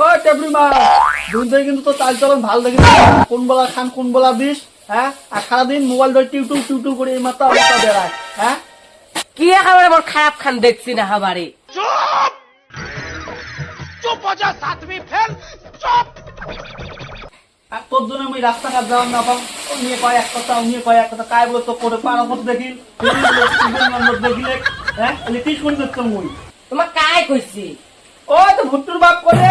ও টেবরি মা দুই থেকে কিন্তু তো চাল চলন ভালো দেখি কোন বেলা খান কোন বেলা দিস হ্যাঁ আর সারাদিন মোবাইল ধরে টিউটু টিউটু করে এই মাথা বেড়ায় হ্যাঁ কি একেবারে আমার খারাপ খান দেখছি না হাবারে আর তোর জন্য আমি রাস্তাঘাট যাওয়ার না পাম ও নিয়ে কয় এক কথা ও নিয়ে কয় এক কথা কায় বলে তো করে পাড়া পথ দেখি দেখিলে হ্যাঁ কি শুনি দেখতাম মুই তোমার কায় কইছি ও তো ভুট্টুর বাপ করে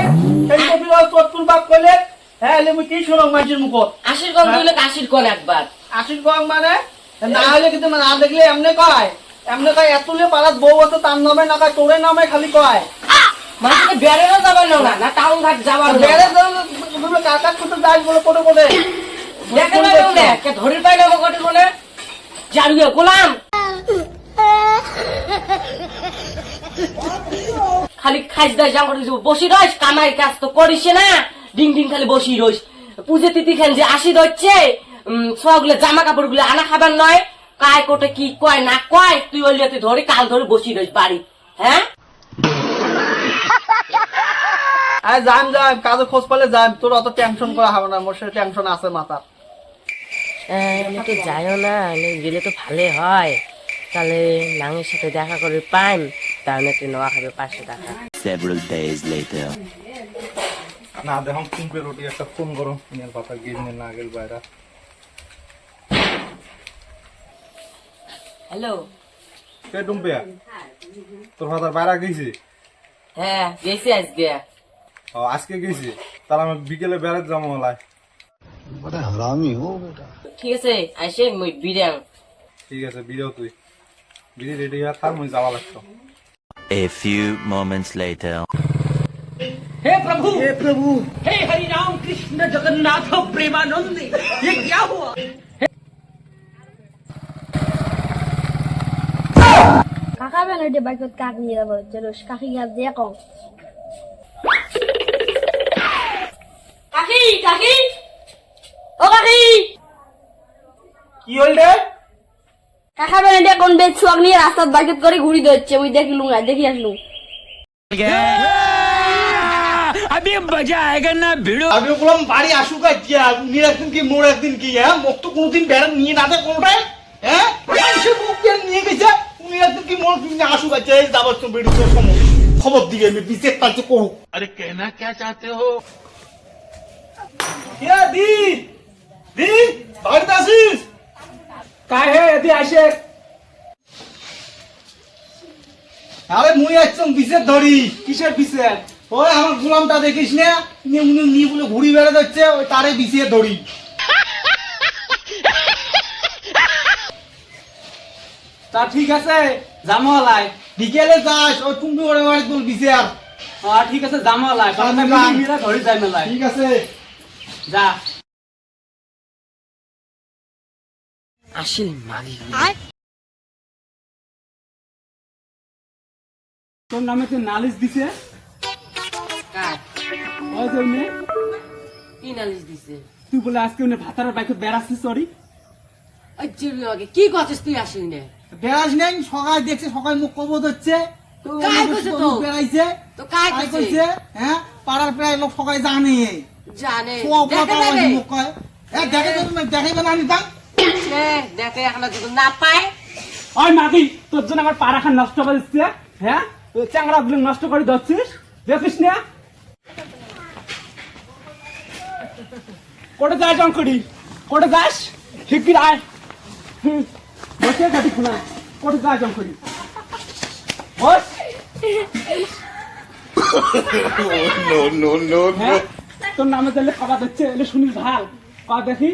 সেই কপিল তোর বাপ করলে হ্যাঁ এলে মুই কি শুনো মাঝের মুখত আশির কম দিলে কাশির কোন একবার আশির কম মানে না হলে কিন্তু না দেখলে এমনি কয় এতলে পাড়াত বউ আছে তার নামে না কয় তোরে নামে খালি কয় মানে বেড়েও যাবার না না টাউন ঘাট যাবার বেড়ে কাকা করতে যাই বলে করে করে দেখে না কে ধরে পাই না কটে বলে জারুয়া গোলাম খালি খাইজ দাই জাম করে বসি রইস কামাই কাজ তো করিস না ডিং ডিং খালি বসি রইস পূজে তিথি খান যে আসি দচ্ছে সবগুলো জামা কাপড় গুলো আনা খাবার নয় কায় কোটে কি কয় না কয় তুই ওই তুই ধরে কাল ধরে বসি রইস বাড়ি হ্যাঁ যাম কাজে খোঁজ পেলে যাম তোর অত টেনশন করা হবে না মোর সাথে টেনশন আছে মাথার তো যাইও না গেলে তো ভালো হয় তাহলে নাঙের সাথে দেখা করে পাইম তাহলে তুই নেওয়া খাবে 500 টাকা Several days later. না দেখুন কুম্পে রুটি একটা ফোন করো নিয়ে পাতা গিয়ে না গেল বাইরা হ্যালো কে টুম্পে তোর ফাদার বাইরা গেছি হ্যাঁ গেছি আজকে আজকে গেছি তাহলে আমি বিকেলে বেড়াতে যাবো হলাই ঠিক আছে আইসে মুই বিরিয়ান ঠিক আছে বিড়েও তুই বিড়ি রেডি হয়ে থাক মুই যাওয়া লাগতো A few moments later. हे प्रभु हे हरि राम कृष्ण जगन्नाथ प्रेमानंद ये क्या हुआ কাকা বেলাতে বাইকত কাক নিয়ে যাব চলো কাকি গাছ দিয়ে কও কাকি কাকি ও কাকি কি হল রে কাকা বেলাতে কোন বেদ ছুয়াক নিয়ে রাস্তাত বাইকত করে ঘুরি দচ্ছে ওই দেখলুম না দেখি আসলুম अभी मजा आएगा ना भिड़ो আমি বললাম বাড়ি আসুক আজকে উনি একদিন কি মোর একদিন কি হ্যাঁ মুখ তো কোনোদিন বেড়া নিয়ে না দেয় কোনোটাই হ্যাঁ মানুষের মুখ দিয়ে নিয়ে গেছে উনি একদিন কি মোর আসুক আজকে যাবার তো বেড়ি তোর সময় খবর দিবে আমি বিশেষ কাজ করুক अरे कहना क्या चाहते हो দি দি বাড়িতে আসিস কায় হে এদি আসে আরে মুই একদম বিশেষ ধরি কিসের বিশেষ ওই আমার গোলামটা দেখিস না উনি নি বলে ঘুরি বেড়ে যাচ্ছে ওই তারে বিশেষ ধরি তা ঠিক আছে জামালাই বিকেলে যাস ওই টুম্পি ওরে বাড়ি বল বিশেষ হ্যাঁ ঠিক আছে জামালাই মিরা ধরি যাই মেলাই ঠিক আছে যা আসিল মাগি তোর নামে তো নালিশ দিছে কার ওই জন্য কি নালিশ দিছে তুই বলে আজকে উনি ভাতারের বাইকে বেড়াচ্ছিস সরি ওই জিবি আগে কি করছিস তুই আসিল নে বেড়াস নেই সকাল দেখছে সকাল মুখ কবদ হচ্ছে তো কাই কইছে তো? বেড়াইছে তো কাই কাই কইছে? কইছে হ্যাঁ পাড়ার প্রায় লোক সকাল জানে জানে দেখে দেখে মুখ কয় দেখে দেখাইবে না নিতাম দেখে এখন যদি না পায় ওই মাগি তোর জন্য আমার পাড়াখান নষ্ট করে দিচ্ছে হ্যাঁ চ্যাংড়া গুলো নষ্ট করে দিচ্ছিস দেখিস না কোটে যাস জঙ্কড়ি কোটে যাস শিগগির আয় বসে গাড়ি খোলা কোটে যাস জঙ্কড়ি বস হ্যাঁ? তোর নামে দিলে খাবার দিচ্ছে এলে শুনিস ভাল কয়া দেখি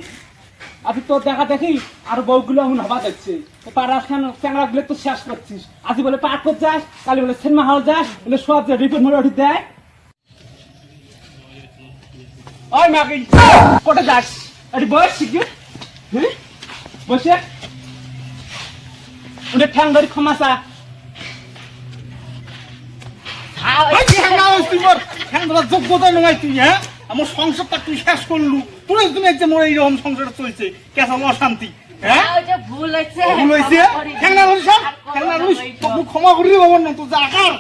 আজ তোর দেখা দেখি আর বউগুলো এখন হবা দিচ্ছে পাড়ার চ্যাংড়া গুলো তো শেষ করছিস আজ বলে পার্ক করতে যাস কালি বলে সিনেমা হল যাস এলে সব যে রিপোর্ট মোড়ে উঠে দেয় ওই মাগি কোটে যাস এটি বস শিখি হ্যাঁ বসে উনি ঠ্যাং ধরি ক্ষমাসা যোগ্যতা নয় তুই হ্যাঁ আমার সংসারটা তুই শেষ করলু পুরো একদম একদম মোর এইরকম সংসারটা চলছে কেসা অশান্তি হ্যাঁ ভুল হয়েছে ভুল হয়েছে ক্ষমা করি বাবার না তুই যা আকার